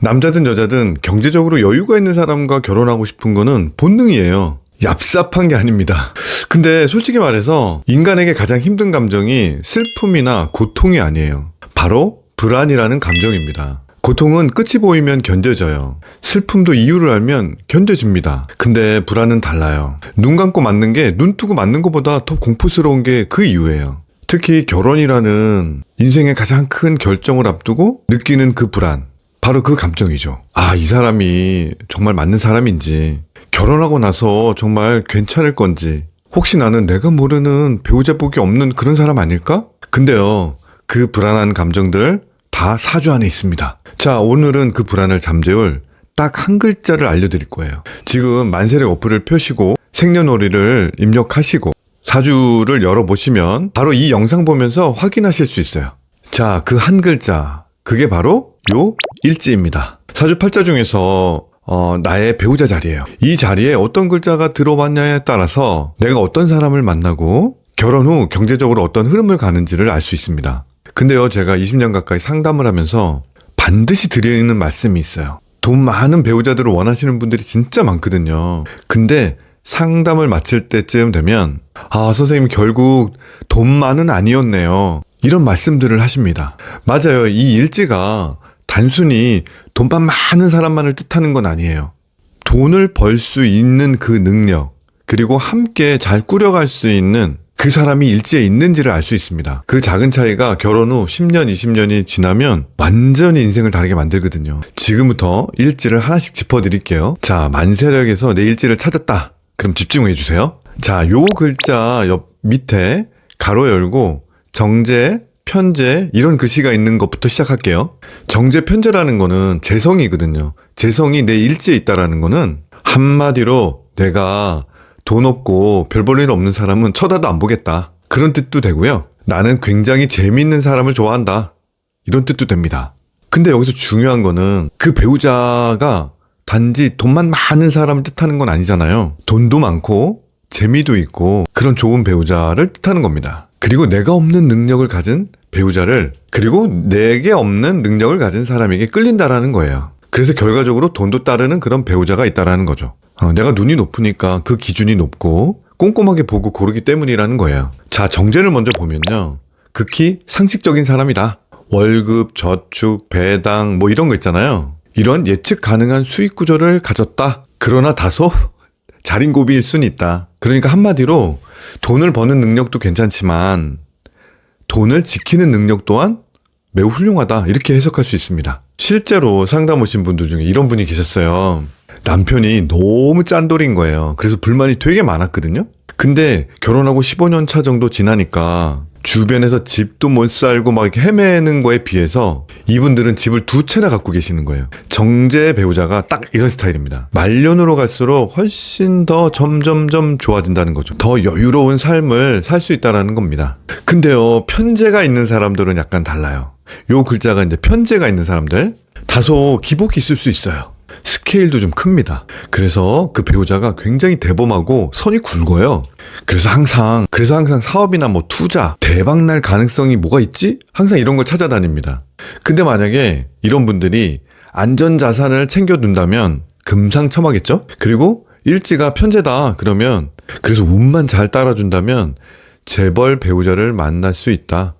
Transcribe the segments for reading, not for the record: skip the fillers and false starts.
남자든 여자든 경제적으로 여유가 있는 사람과 결혼하고 싶은 거는 본능이에요. 얍삽한 게 아닙니다. 근데 솔직히 말해서 인간에게 가장 힘든 감정이 슬픔이나 고통이 아니에요. 바로 불안이라는 감정입니다. 고통은 끝이 보이면 견뎌져요. 슬픔도 이유를 알면 견뎌집니다. 근데 불안은 달라요. 눈 감고 맞는 게 눈 뜨고 맞는 것보다 더 공포스러운 게 그 이유예요. 특히 결혼이라는 인생의 가장 큰 결정을 앞두고 느끼는 그 불안. 바로 그 감정이죠. 아, 이 사람이 정말 맞는 사람인지, 결혼하고 나서 정말 괜찮을 건지, 혹시 나는 내가 모르는 배우자복이 없는 그런 사람 아닐까? 근데요, 그 불안한 감정들 다 사주 안에 있습니다. 자, 오늘은 그 불안을 잠재울 딱 한 글자를 알려드릴 거예요. 지금 만세력 어플을 펴시고 생년월일을 입력하시고 사주를 열어보시면 바로 이 영상 보면서 확인하실 수 있어요. 자, 그 한 글자, 그게 바로 요 일지입니다. 사주 팔자 중에서 나의 배우자 자리예요. 이 자리에 어떤 글자가 들어왔냐에 따라서 내가 어떤 사람을 만나고 결혼 후 경제적으로 어떤 흐름을 가는지를 알 수 있습니다. 근데요, 제가 20년 가까이 상담을 하면서 반드시 드리는 말씀이 있어요. 돈 많은 배우자들을 원하시는 분들이 진짜 많거든요. 근데 상담을 마칠 때쯤 되면 아, 선생님 결국 돈만은 아니었네요. 이런 말씀들을 하십니다. 맞아요. 이 일지가 단순히 돈만 많은 사람만을 뜻하는 건 아니에요. 돈을 벌 수 있는 그 능력, 그리고 함께 잘 꾸려갈 수 있는 그 사람이 일지에 있는지를 알 수 있습니다. 그 작은 차이가 결혼 후 10년, 20년이 지나면 완전히 인생을 다르게 만들거든요. 지금부터 일지를 하나씩 짚어드릴게요. 자, 만세력에서 내 일지를 찾았다. 그럼 집중해 주세요. 자, 요 글자 옆 밑에 가로 열고 정제, 편제 이런 글씨가 있는 것부터 시작할게요. 정제, 편제라는 거는 재성이거든요. 재성이 내 일지에 있다라는 거는 한마디로 내가 돈 없고 별 볼 일 없는 사람은 쳐다도 안 보겠다. 그런 뜻도 되고요. 나는 굉장히 재미있는 사람을 좋아한다. 이런 뜻도 됩니다. 근데 여기서 중요한 거는 그 배우자가 단지 돈만 많은 사람을 뜻하는 건 아니잖아요. 돈도 많고 재미도 있고 그런 좋은 배우자를 뜻하는 겁니다. 그리고 내가 없는 능력을 가진 배우자를, 그리고 내게 없는 능력을 가진 사람에게 끌린다라는 거예요. 그래서 결과적으로 돈도 따르는 그런 배우자가 있다라는 거죠. 내가 눈이 높으니까 그 기준이 높고 꼼꼼하게 보고 고르기 때문이라는 거예요. 자, 정제를 먼저 보면요. 극히 상식적인 사람이다. 월급, 저축, 배당 뭐 이런 거 있잖아요. 이런 예측 가능한 수익 구조를 가졌다. 그러나 다소 자린고비일 수는 있다. 그러니까 한마디로 돈을 버는 능력도 괜찮지만 돈을 지키는 능력 또한 매우 훌륭하다. 이렇게 해석할 수 있습니다. 실제로 상담 오신 분들 중에 이런 분이 계셨어요. 남편이 너무 짠돌인 거예요. 그래서 불만이 되게 많았거든요. 근데 결혼하고 15년 차 정도 지나니까 주변에서 집도 못 살고 막 이렇게 헤매는 거에 비해서 이분들은 집을 2채나 갖고 계시는 거예요. 정제 배우자가 딱 이런 스타일입니다. 말년으로 갈수록 훨씬 더 점점점 좋아진다는 거죠. 더 여유로운 삶을 살 수 있다는 겁니다. 근데요, 편제가 있는 사람들은 약간 달라요. 요 글자가 이제 편제가 있는 사람들, 다소 기복이 있을 수 있어요. 스케일도 좀 큽니다. 그래서 그 배우자가 굉장히 대범하고 선이 굵어요. 그래서 항상 사업이나 뭐 투자, 대박 날 가능성이 뭐가 있지? 항상 이런 걸 찾아다닙니다. 근데 만약에 이런 분들이 안전자산을 챙겨둔다면 금상첨화겠죠? 그리고 일지가 편제다 그러면, 그래서 운만 잘 따라준다면 재벌 배우자를 만날 수 있다.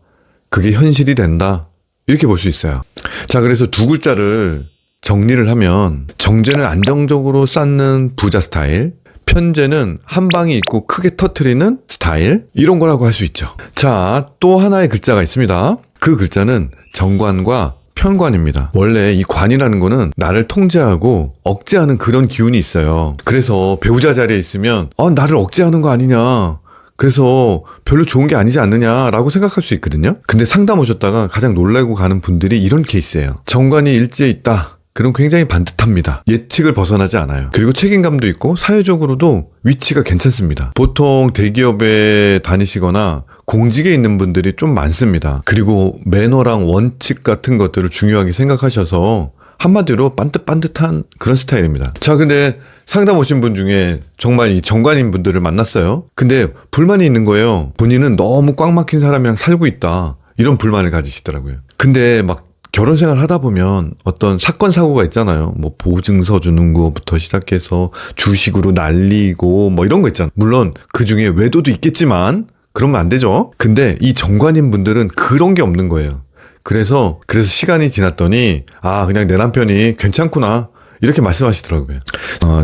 그게 현실이 된다. 이렇게 볼 수 있어요. 자, 그래서 두 글자를 정리를 하면 정제는 안정적으로 쌓는 부자 스타일, 편제는 한 방이 있고 크게 터트리는 스타일, 이런 거라고 할 수 있죠. 자, 또 하나의 글자가 있습니다. 그 글자는 정관과 편관입니다. 원래 이 관이라는 거는 나를 통제하고 억제하는 그런 기운이 있어요. 그래서 배우자 자리에 있으면 나를 억제하는 거 아니냐, 그래서 별로 좋은 게 아니지 않느냐라고 생각할 수 있거든요. 근데 상담 오셨다가 가장 놀라고 가는 분들이 이런 케이스예요. 정관이 일지에 있다. 그럼 굉장히 반듯합니다. 예측을 벗어나지 않아요. 그리고 책임감도 있고 사회적으로도 위치가 괜찮습니다. 보통 대기업에 다니시거나 공직에 있는 분들이 좀 많습니다. 그리고 매너랑 원칙 같은 것들을 중요하게 생각하셔서 한마디로 반듯반듯한 그런 스타일입니다. 자, 근데 상담 오신 분 중에 정말 이 정관인 분들을 만났어요. 근데 불만이 있는 거예요. 본인은 너무 꽉 막힌 사람이랑 살고 있다. 이런 불만을 가지시더라고요. 근데 막 결혼 생활 하다 보면 어떤 사건 사고가 있잖아요. 뭐 보증서 주는 거부터 시작해서 주식으로 날리고 뭐 이런 거 있잖아요. 물론 그 중에 외도도 있겠지만 그러면 안 되죠. 근데 이 정관인 분들은 그런 게 없는 거예요. 그래서 시간이 지났더니 그냥 내 남편이 괜찮구나 이렇게 말씀하시더라고요.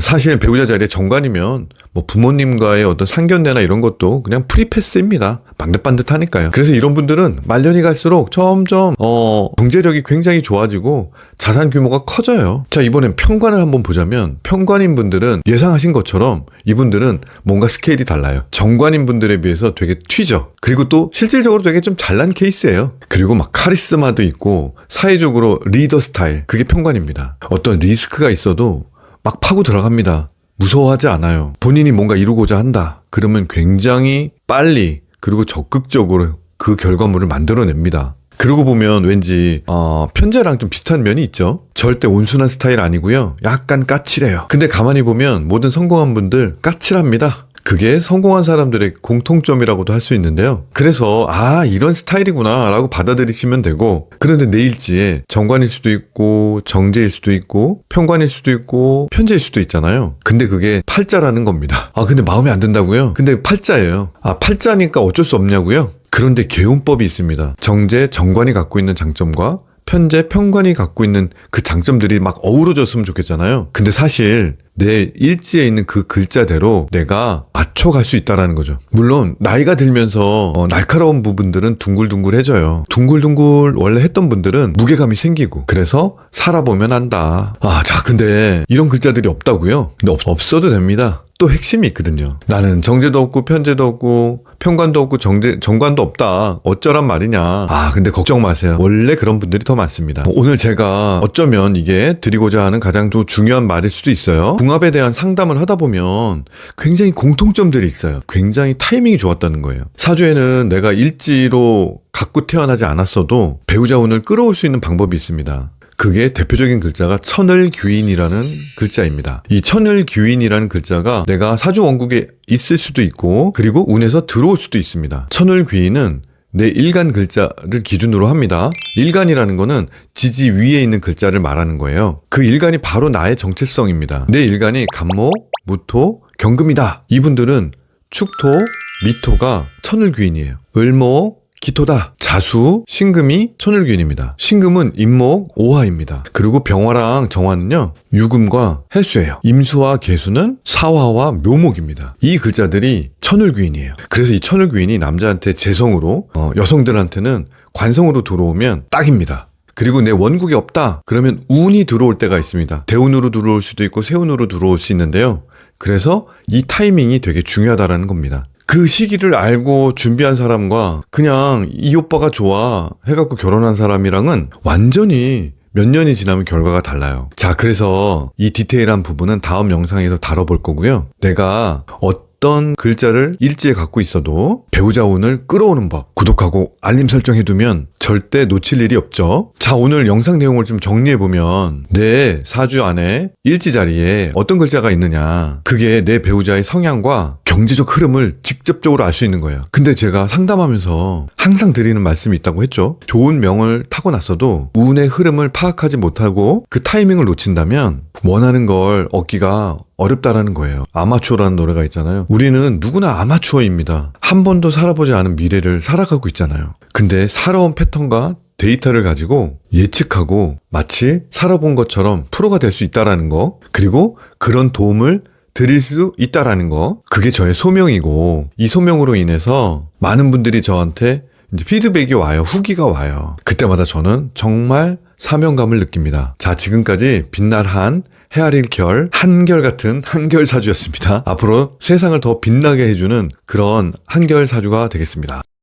사실 배우자 자리에 정관이면 뭐 부모님과의 어떤 상견례나 이런 것도 그냥 프리패스입니다. 반듯반듯하니까요. 그래서 이런 분들은 말년이 갈수록 점점 경제력이 굉장히 좋아지고 자산 규모가 커져요. 자, 이번엔 편관을 한번 보자면 편관인 분들은 예상하신 것처럼 이분들은 뭔가 스케일이 달라요. 정관인 분들에 비해서 되게 튀죠. 그리고 또 실질적으로 되게 좀 잘난 케이스예요. 그리고 막 카리스마도 있고 사회적으로 리더 스타일, 그게 편관입니다. 어떤 리스크가 있어도 막 파고 들어갑니다. 무서워하지 않아요. 본인이 뭔가 이루고자 한다. 그러면 굉장히 빨리 그리고 적극적으로 그 결과물을 만들어냅니다. 그러고 보면 왠지 편재랑 좀 비슷한 면이 있죠. 절대 온순한 스타일 아니고요. 약간 까칠해요. 근데 가만히 보면 모든 성공한 분들 까칠합니다. 그게 성공한 사람들의 공통점이라고도 할 수 있는데요. 그래서 이런 스타일이구나 라고 받아들이시면 되고, 그런데 내 일지에 정관일 수도 있고 정제일 수도 있고 편관일 수도 있고 편재일 수도 있잖아요. 근데 그게 팔자라는 겁니다. 근데 마음에 안 든다고요? 근데 팔자예요. 팔자니까 어쩔 수 없냐고요? 그런데 개운법이 있습니다. 정제, 정관이 갖고 있는 장점과 편재, 편관이 갖고 있는 그 장점들이 막 어우러졌으면 좋겠잖아요. 근데 사실 내 일지에 있는 그 글자대로 내가 맞춰갈 수 있다는 거죠. 물론 나이가 들면서 날카로운 부분들은 둥글둥글해져요. 둥글둥글 원래 했던 분들은 무게감이 생기고, 그래서 살아보면 안다. 자, 근데 이런 글자들이 없다고요? 근데 없어도 됩니다. 또 핵심이 있거든요. 나는 정제도 없고 편제도 없고 편관도 없고 정관도 없다. 어쩌란 말이냐. 근데 걱정 마세요. 원래 그런 분들이 더 많습니다. 오늘 제가 어쩌면 이게 드리고자 하는 가장 중요한 말일 수도 있어요. 궁합에 대한 상담을 하다 보면 굉장히 공통점들이 있어요. 굉장히 타이밍이 좋았다는 거예요. 사주에는 내가 일지로 갖고 태어나지 않았어도 배우자 운을 끌어올 수 있는 방법이 있습니다. 그게 대표적인 글자가 천을귀인이라는 글자입니다. 이 천을귀인이라는 글자가 내가 사주 원국에 있을 수도 있고, 그리고 운에서 들어올 수도 있습니다. 천을귀인은 내 일간 글자를 기준으로 합니다. 일간이라는 거는 지지 위에 있는 글자를 말하는 거예요. 그 일간이 바로 나의 정체성입니다. 내 일간이 간목, 무토, 경금이다. 이분들은 축토, 미토가 천을귀인이에요. 을목, 기토다. 자수, 신금이 천을귀인입니다. 신금은 임목, 오화입니다. 그리고 병화랑 정화는요, 유금과 해수예요. 임수와 계수는 사화와 묘목입니다. 이 글자들이 천을귀인이에요. 그래서 이 천을귀인이 남자한테 재성으로, 여성들한테는 관성으로 들어오면 딱입니다. 그리고 내 원국이 없다 그러면 운이 들어올 때가 있습니다. 대운으로 들어올 수도 있고 세운으로 들어올 수 있는데요. 그래서 이 타이밍이 되게 중요하다는 겁니다. 그 시기를 알고 준비한 사람과 그냥 이 오빠가 좋아 해갖고 결혼한 사람이랑은 완전히 몇 년이 지나면 결과가 달라요. 자, 그래서 이 디테일한 부분은 다음 영상에서 다뤄볼 거고요. 내가 어떤 글자를 일지에 갖고 있어도 배우자 운을 끌어오는 법, 구독하고 알림 설정해두면 절대 놓칠 일이 없죠. 자, 오늘 영상 내용을 좀 정리해보면 내 사주 안에 일지 자리에 어떤 글자가 있느냐, 그게 내 배우자의 성향과 경제적 흐름을 직접적으로 알 수 있는 거예요. 근데 제가 상담하면서 항상 드리는 말씀이 있다고 했죠. 좋은 명을 타고났어도 운의 흐름을 파악하지 못하고 그 타이밍을 놓친다면 원하는 걸 얻기가 어렵다라는 거예요. 아마추어라는 노래가 있잖아요. 우리는 누구나 아마추어입니다. 한 번도 살아보지 않은 미래를 살아가고 있잖아요. 근데 살아온 패턴과 데이터를 가지고 예측하고 마치 살아본 것처럼 프로가 될 수 있다라는 거, 그리고 그런 도움을 드릴 수 있다라는 거, 그게 저의 소명이고, 이 소명으로 인해서 많은 분들이 저한테 이제 피드백이 와요. 후기가 와요. 그때마다 저는 정말 사명감을 느낍니다. 자, 지금까지 빛날한 헤아릴 결, 한결같은 한결사주였습니다. 앞으로 세상을 더 빛나게 해주는 그런 한결사주가 되겠습니다.